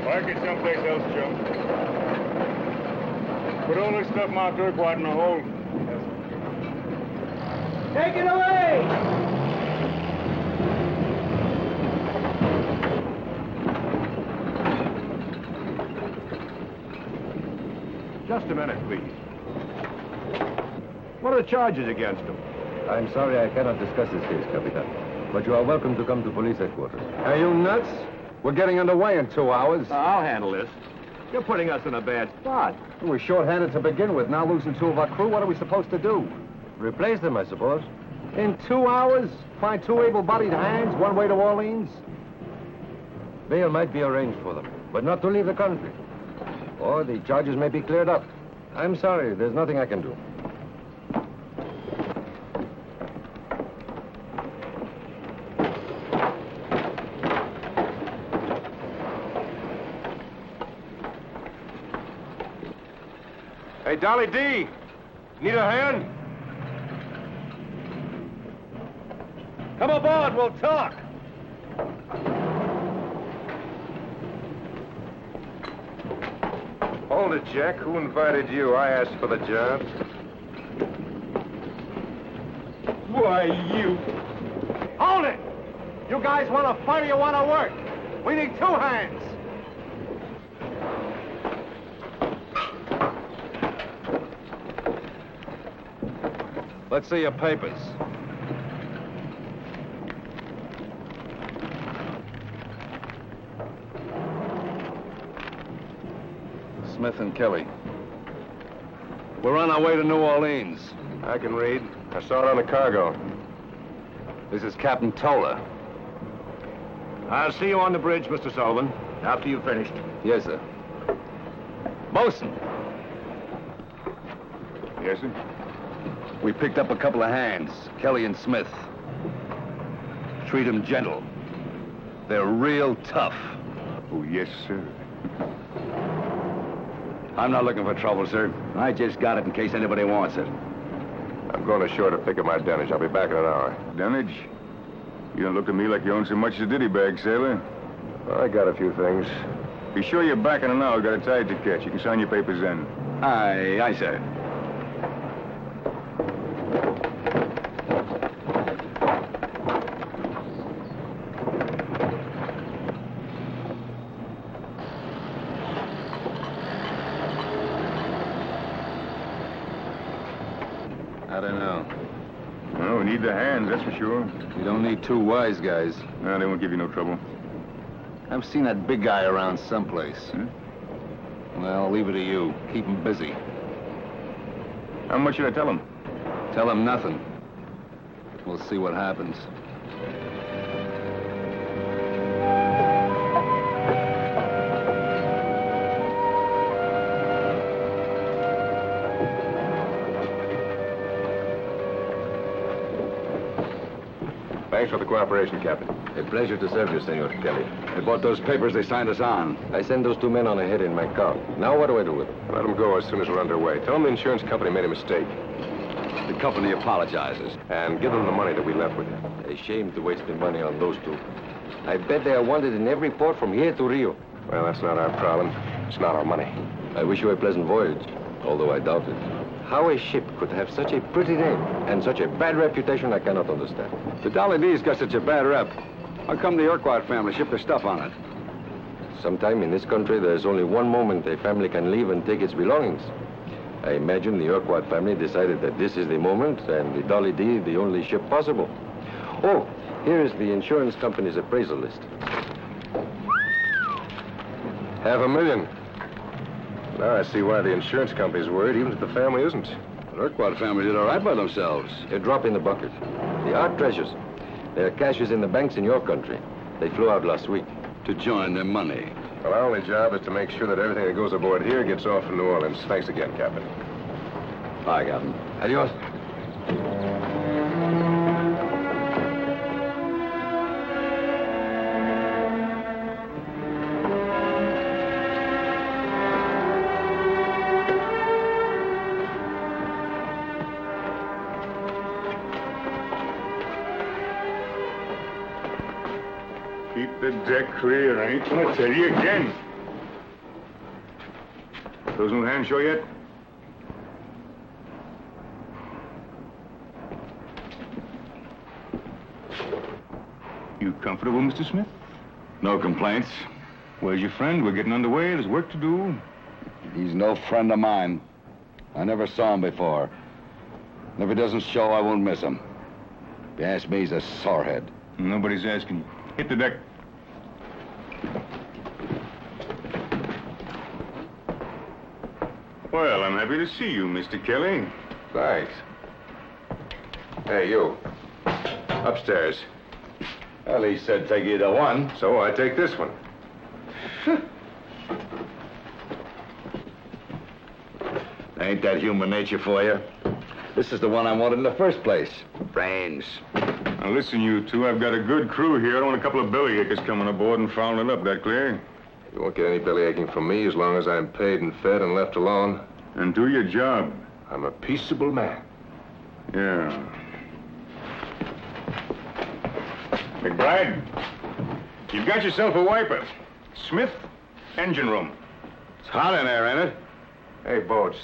Park it someplace else, Joe. Put all this stuff marked Urquhart in the hole. Take it away! Just a minute, please. What are the charges against him? I'm sorry I cannot discuss this case, Capitan. But you are welcome to come to police headquarters. Are you nuts? We're getting underway in 2 hours. I'll handle this. You're putting us in a bad spot. We're short-handed to begin with. Now losing 2 of our crew, what are we supposed to do? Replace them, I suppose. In 2 hours? Find 2 able-bodied hands, one way to Orleans? Bail might be arranged for them, but not to leave the country. Or the charges may be cleared up. I'm sorry, there's nothing I can do. Hey, Dolly D, need a hand? Come aboard, we'll talk. Hold it, Jack. Who invited you? I asked for the job. Why, you... Hold it! You guys want to fight or you want to work? We need 2 hands. Let's see your papers. Smith and Kelly. We're on our way to New Orleans. I can read. I saw it on the cargo. This is Captain Toller. I'll see you on the bridge, Mr. Sullivan, after you've finished. Yes, sir. Bosun. Yes, sir? We picked up a couple of hands, Kelly and Smith. Treat them gentle. They're real tough. Oh, yes, sir. I'm not looking for trouble, sir. I just got it in case anybody wants it. I'm going ashore to pick up my dunnage. I'll be back in an hour. Dunnage? You don't look to me like you own so much as a ditty bag, sailor. Well, I got a few things. Be sure you're back in an hour. Got a tide to catch. You can sign your papers then. Aye, sir. I don't know. Well, we need the hands, that's for sure. You don't need 2 wise guys. No, they won't give you no trouble. I've seen that big guy around someplace. Hmm? Well, I'll leave it to you. Keep him busy. How much should I tell him? Tell him nothing. We'll see what happens. Thanks for the cooperation, Captain. A pleasure to serve you, Senor Kelly. They bought those papers they signed us on. I sent those 2 men on ahead in my car. Now what do I do with them? Let them go as soon as we're underway. Tell them the insurance company made a mistake. The company apologizes. And give them the money that we left with you. A shame to waste the money on those 2. I bet they are wanted in every port from here to Rio. Well, that's not our problem. It's not our money. I wish you a pleasant voyage, although I doubt it. How a ship could have such a pretty name and such a bad reputation, I cannot understand. The Dolly D's got such a bad rep. How come the Urquhart family shipped their stuff on it? Sometime in this country, there's only one moment a family can leave and take its belongings. I imagine the Urquhart family decided that this is the moment, and the Dolly D the only ship possible. Oh, here is the insurance company's appraisal list. $500,000. Now I see why the insurance company's worried, even if the family isn't. The Urquhart family did all right by themselves. A drop in the bucket. They are treasures. Their cash is in the banks in your country. They flew out last week. To join their money. Well, our only job is to make sure that everything that goes aboard here gets off from New Orleans. Thanks again, Captain. Bye, Captain. Adios. Keep the deck clear. I ain't gonna tell you again. Those new hands show yet? You comfortable, Mr. Smith? No complaints. Where's your friend? We're getting underway. There's work to do. He's no friend of mine. I never saw him before. And if he doesn't show, I won't miss him. If you ask me, he's a sorehead. Nobody's asking you. Hit the deck. Well, I'm happy to see you, Mr. Kelly. Thanks. Hey, you. Upstairs. Well, he said take either one. So I take this one. Ain't that human nature for you? This is the one I wanted in the first place. Brains. Now, listen, you two. I've got a good crew here. I don't want a couple of bellyachers coming aboard and fouling it up. That clear? You won't get any belly aching from me as long as I'm paid and fed and left alone. And do your job. I'm a peaceable man. Yeah. McBride, you've got yourself a wiper. Smith, engine room. It's hot in there, ain't it? Hey, Boats.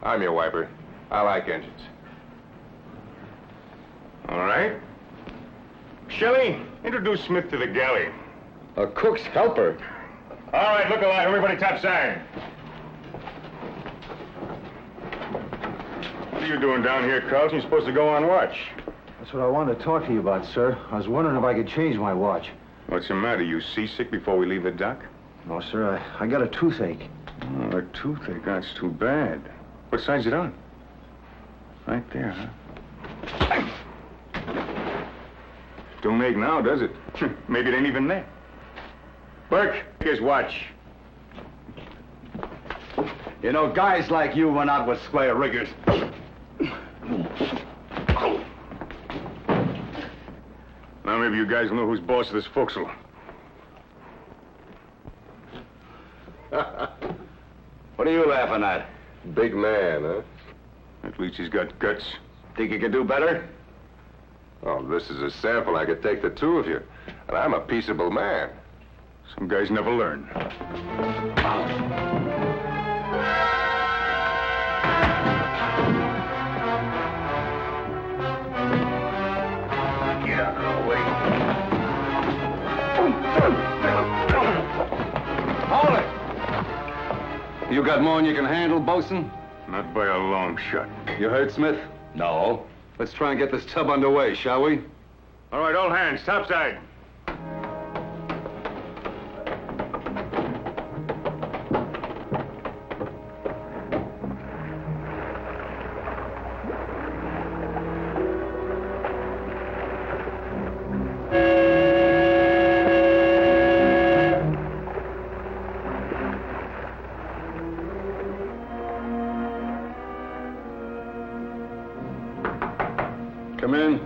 I'm your wiper. I like engines. All right. Shelley, introduce Smith to the galley. A cook's helper. All right, look alive. Everybody topside. What are you doing down here, Carlton? You're supposed to go on watch. That's what I wanted to talk to you about, sir. I was wondering if I could change my watch. What's the matter? You seasick before we leave the dock? No, sir, I got a toothache. Oh, a toothache. That's too bad. What side's it on? Right there, huh? Don't ache now, does it? Maybe it ain't even there. Burke, here's watch. You know, guys like you went out with square riggers. Now maybe you guys know who's boss of this forecastle. What are you laughing at? Big man, huh? At least he's got guts. Think you could do better? Oh, this is a sample. I could take the two of you. And I'm a peaceable man. Some guys never learn. Get out of the way. Hold it! You got more than you can handle, Bosun? Not by a long shot. You heard, Smith? No. Let's try and get this tub underway, shall we? All right, all hands, topside. Come in.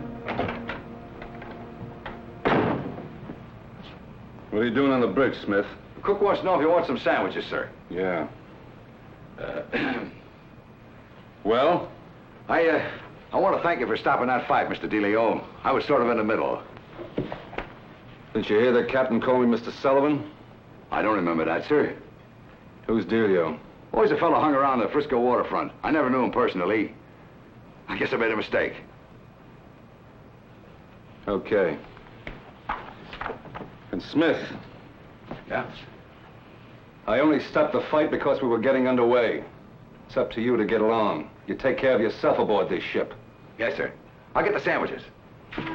What are you doing on the bridge, Smith? The cook wants to know if you want some sandwiches, sir. Yeah. Well? I want to thank you for stopping that fight, Mr. DeLeo. I was sort of in the middle. Didn't you hear the captain call me Mr. Sullivan? I don't remember that, sir. Who's Delio? Always a fellow hung around the Frisco waterfront. I never knew him personally. I guess I made a mistake. Okay. And Smith. Yeah? I only stopped the fight because we were getting underway. It's up to you to get along. You take care of yourself aboard this ship. Yes, sir. I'll get the sandwiches. Did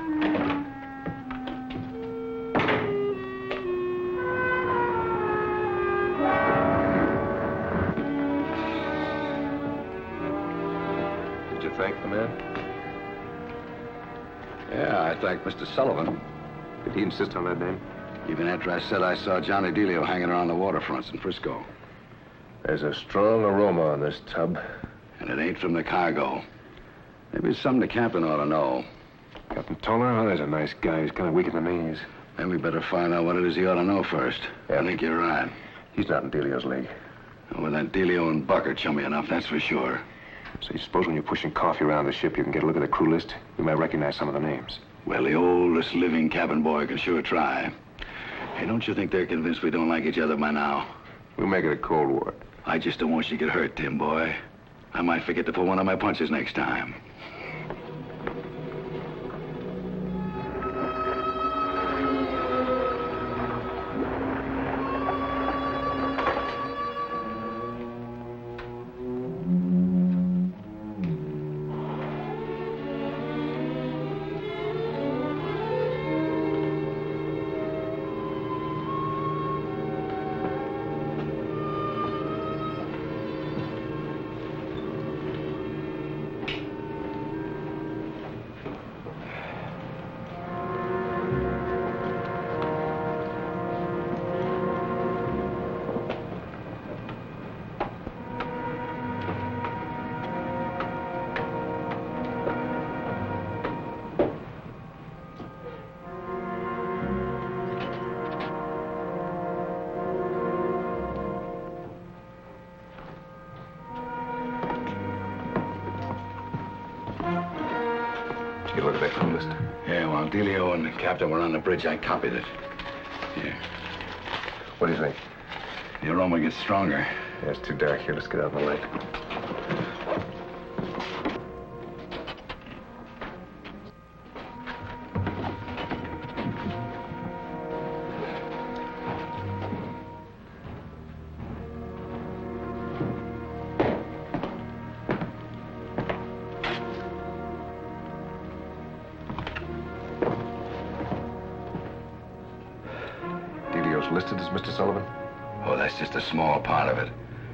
you thank the man? Yeah, I thanked Mr. Sullivan. Did he insist on that name? Even after I said I saw Johnny DeLeo hanging around the waterfronts in Frisco. There's a strong aroma on this tub. And it ain't from the cargo. Maybe it's something the captain ought to know. Captain Toller? Oh, there's a nice guy. He's kind of weak in the knees. Then we better find out what it is he ought to know first. Yeah. I think you're right. He's not in Delio's league. Well, then DeLeo and Buck are chummy enough, that's for sure. So you suppose when you're pushing coffee around the ship, you can get a look at the crew list? You might recognize some of the names. Well, the oldest living cabin boy can sure try. Hey, don't you think they're convinced we don't like each other by now? We'll make it a Cold War. I just don't want you to get hurt, Tim, boy. I might forget to pull one of my punches next time. You look at that crew list? Yeah, while Delio and the captain were on the bridge, I copied it. Here. What do you think? The aroma gets stronger. Yeah, it's too dark here. Let's get out in the light. Delio's listed as Mr. Sullivan? Oh, that's just a small part of it.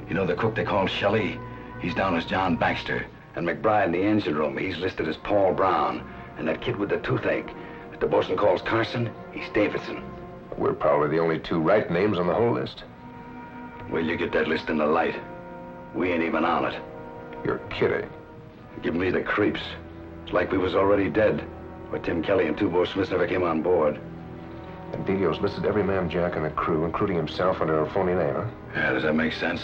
You know the cook they call Shelley? He's down as John Baxter. And McBride in the engine room, he's listed as Paul Brown. And that kid with the toothache that the bosun calls Carson, he's Davidson. We're probably the only two right names on the whole list. Well, you get that list in the light. We ain't even on it. You're kidding. Give me the creeps. It's like we was already dead. But Tim Kelly and Toubo Smith never came on board. And Delio's listed every man jack in the crew, including himself, under a phony name, huh? Yeah, does that make sense?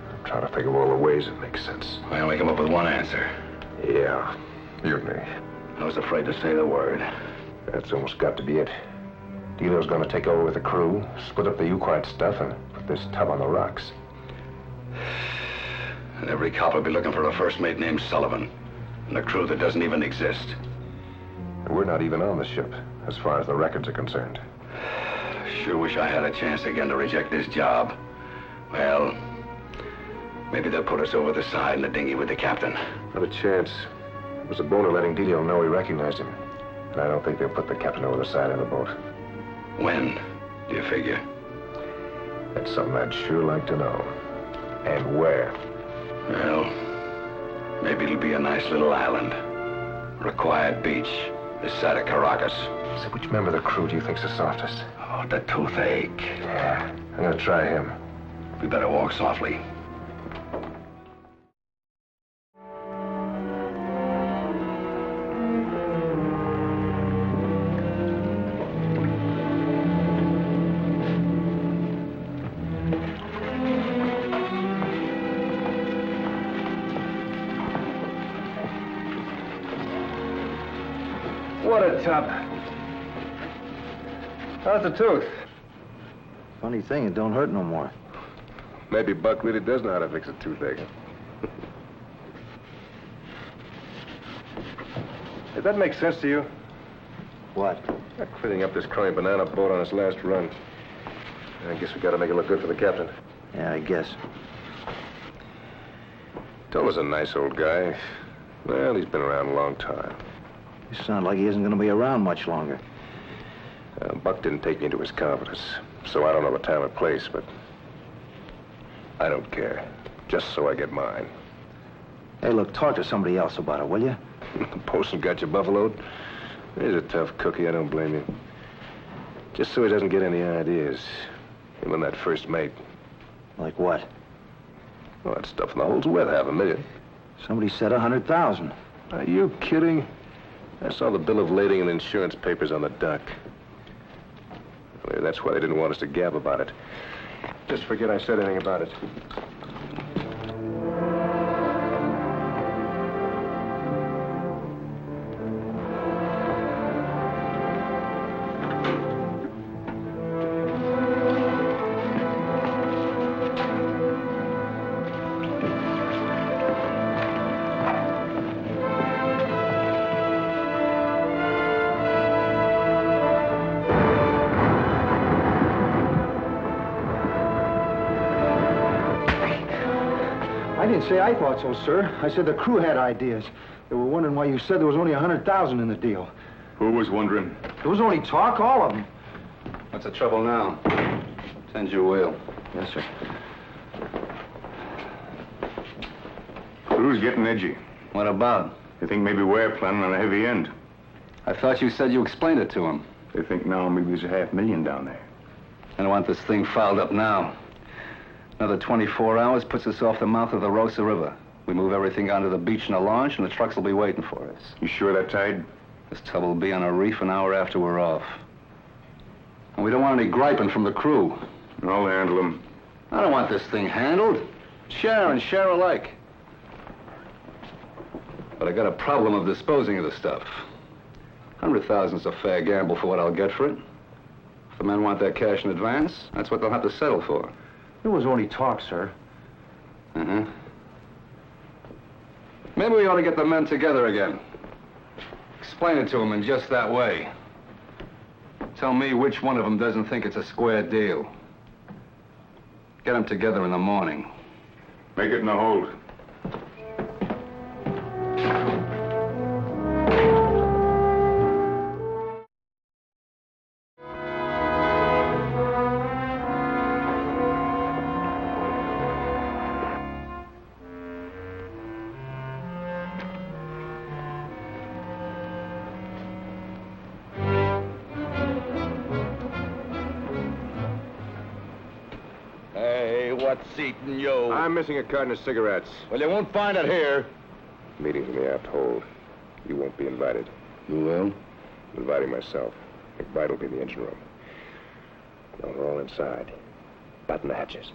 I'm trying to think of all the ways it makes sense. I only come up with one answer. Yeah, mutiny. I was afraid to say the word. That's almost got to be it. Delio's gonna take over with the crew, split up the Uquart stuff, and put this tub on the rocks. And every cop will be looking for a first mate named Sullivan. And a crew that doesn't even exist. And we're not even on the ship, as far as the records are concerned. Sure wish I had a chance again to reject this job. Well, maybe they'll put us over the side in the dinghy with the captain. Not a chance. It was a boner letting Delio know we recognized him. And I don't think they'll put the captain over the side of the boat. When, do you figure? That's something I'd sure like to know. And where? Well, maybe it'll be a nice little island. Or a quiet beach, this side of Caracas. Say, which member of the crew do you think's the softest? Oh, the toothache. Yeah, I'm gonna try him. We better walk softly. What a tub. How's the tooth? Funny thing, it don't hurt no more. Maybe Buck really does know how to fix a toothache. Did that make sense to you? What? Cleaning up this crummy banana boat on its last run. I guess we gotta make it look good for the captain. Yeah, I guess. Tobo's a nice old guy. Well, he's been around a long time. You sound like he isn't going to be around much longer. Buck didn't take me into his confidence, so I don't know the time or place, but I don't care. Just so I get mine. Hey, look, talk to somebody else about it, will you? The bosun got you buffaloed? He's a tough cookie, I don't blame you. Just so he doesn't get any ideas. Him and that first mate. Like what? Well, that stuff in the hole's worth $500,000. Somebody said 100,000. Are you kidding? I saw the bill of lading and insurance papers on the dock. Maybe that's why they didn't want us to gab about it. Just forget I said anything about it. I didn't say I thought so, sir. I said the crew had ideas. They were wondering why you said there was only 100,000 in the deal. Who was wondering? There was only talk, all of them. What's the trouble now? Send your wheel. Yes, sir. Crew's getting edgy. What about? They think maybe we're planning on a heavy end. I thought you said you explained it to him. They think now maybe there's $500,000 down there. I don't want this thing fouled up now. Another 24 hours puts us off the mouth of the Rosa River. We move everything onto the beach in a launch, and the trucks will be waiting for us. You sure that tide? This tub will be on a reef an hour after we're off. And we don't want any griping from the crew. I'll handle them. I don't want this thing handled. Share and share alike. But I got a problem of disposing of the stuff. 100,000's a fair gamble for what I'll get for it. If the men want their cash in advance, that's what they'll have to settle for. It was only talk, sir. Uh-huh. Maybe we ought to get the men together again. Explain it to them in just that way. Tell me which one of them doesn't think it's a square deal. Get them together in the morning. Make it in the hold. What's eating you? I'm missing a carton of cigarettes. Well, you won't find it here. Meeting's in the aft hold. You won't be invited. You will? I'm inviting myself. McBride will be in the engine room. Now we're all inside. Button the hatches.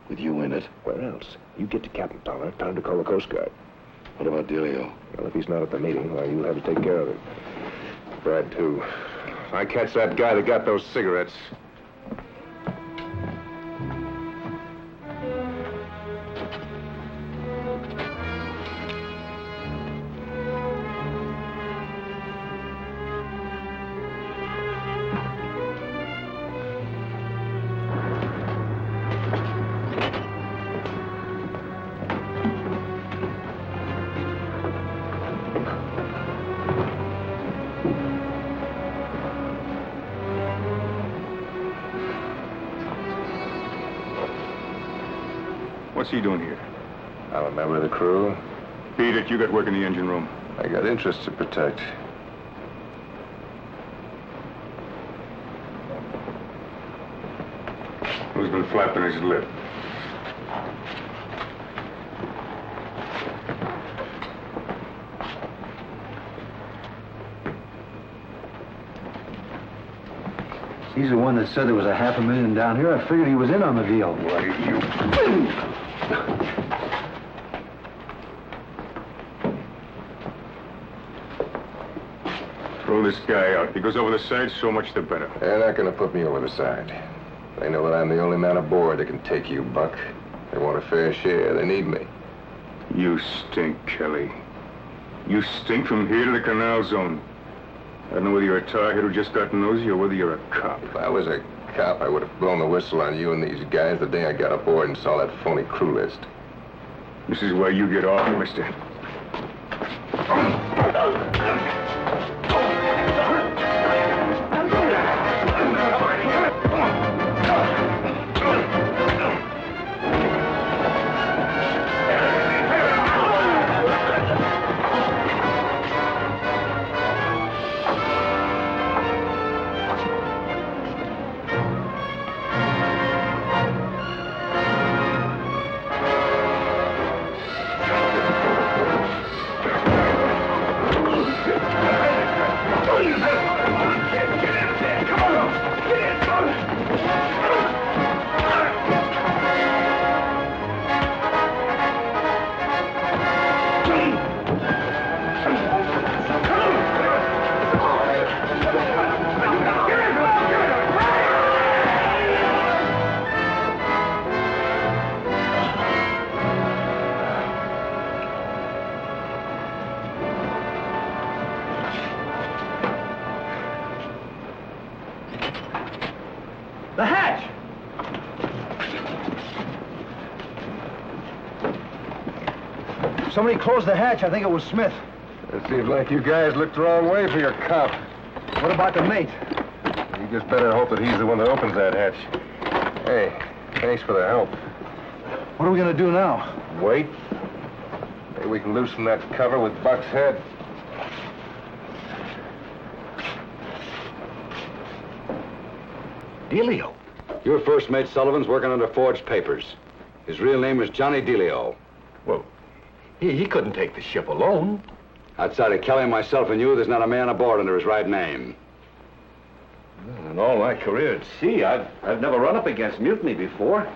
With you in it? Where else? You get to Captain Dollar. Tell him to call the Coast Guard. What about Delio? Well, if he's not at the meeting, well, you'll have to take care of him. Brad, too. If I catch that guy that got those cigarettes... What's he doing here? I'm a member of the crew. Beat it, you got work in the engine room. I got interests to protect. Who's been flapping his lip? He's the one that said there was $500,000 down here. I figured he was in on the deal. Why, you... Throw this guy out. If he goes over the side, so much the better. They're not going to put me over the side. They know that I'm the only man aboard that can take you, Buck. They want a fair share. They need me. You stink, Kelly. You stink from here to the canal zone. I don't know whether you're a target who just got nosy or whether you're a cop. If I was a cop, I would have blown the whistle on you and these guys the day I got aboard and saw that phony crew list. This is where you get off, mister. somebody closed the hatch. I think it was Smith. It seems like you guys looked the wrong way for your cop. What about the mate? You just better hope that he's the one that opens that hatch. Hey, thanks for the help. What are we going to do now? Wait. Maybe we can loosen that cover with Buck's head. Delio? Your first mate Sullivan's working under forged papers. His real name is Johnny Delio. Well, he couldn't take the ship alone. Outside of Kelly, myself, and you, there's not a man aboard under his right name. In all my career at sea, I've never run up against mutiny before.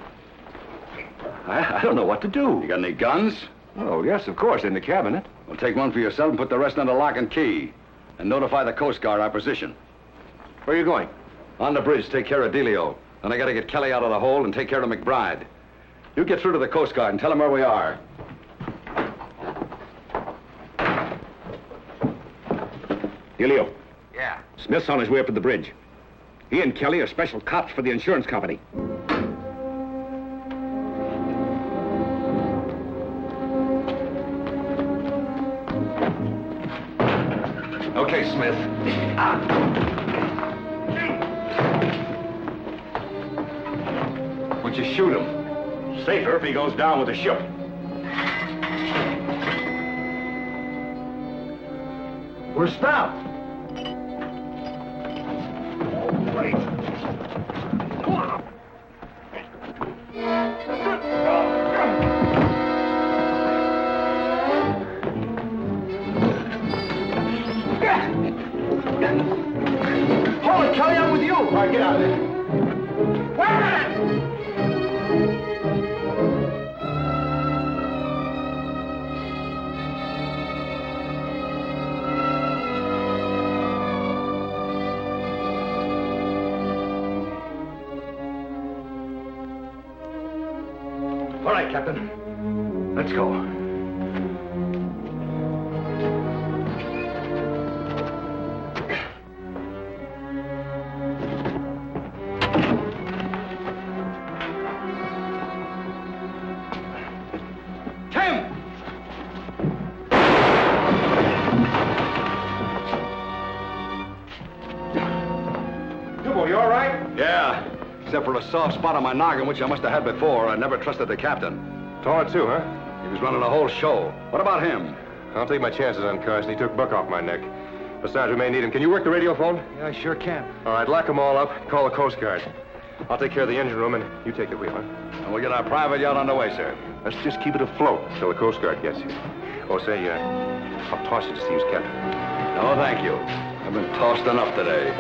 I don't know what to do. You got any guns? Oh, yes, of course, in the cabinet. Well, take one for yourself and put the rest under lock and key. And notify the Coast Guard our position. Where are you going? On the bridge, take care of Delio. Then I gotta get Kelly out of the hold and take care of McBride. You get through to the Coast Guard and tell them where we are. Delio. Yeah. Smith's on his way up to the bridge. He and Kelly are special cops for the insurance company. Okay, Smith. Why don't you shoot him? Safer if he goes down with the ship. We're stopped. Hold it, Kelly, I'm with you. All right, get out of there. Wait a minute! All right, Captain. Let's go. Toubo, you all right? Yeah. Except for a soft spot on my noggin, which I must have had before. I never trusted the captain. Taller too, huh? He was running a whole show. What about him? I'll take my chances on Carson. He took Buck off my neck. Besides, we may need him. Can you work the radio phone? Yeah, I sure can. All right, lock them all up. Call the Coast Guard. I'll take care of the engine room, and you take the wheel, huh? And we'll get our private yacht underway, sir. Let's just keep it afloat until the Coast Guard gets here. Oh, say, I'll toss you to see who's captain. No, thank you. I've been tossed enough today.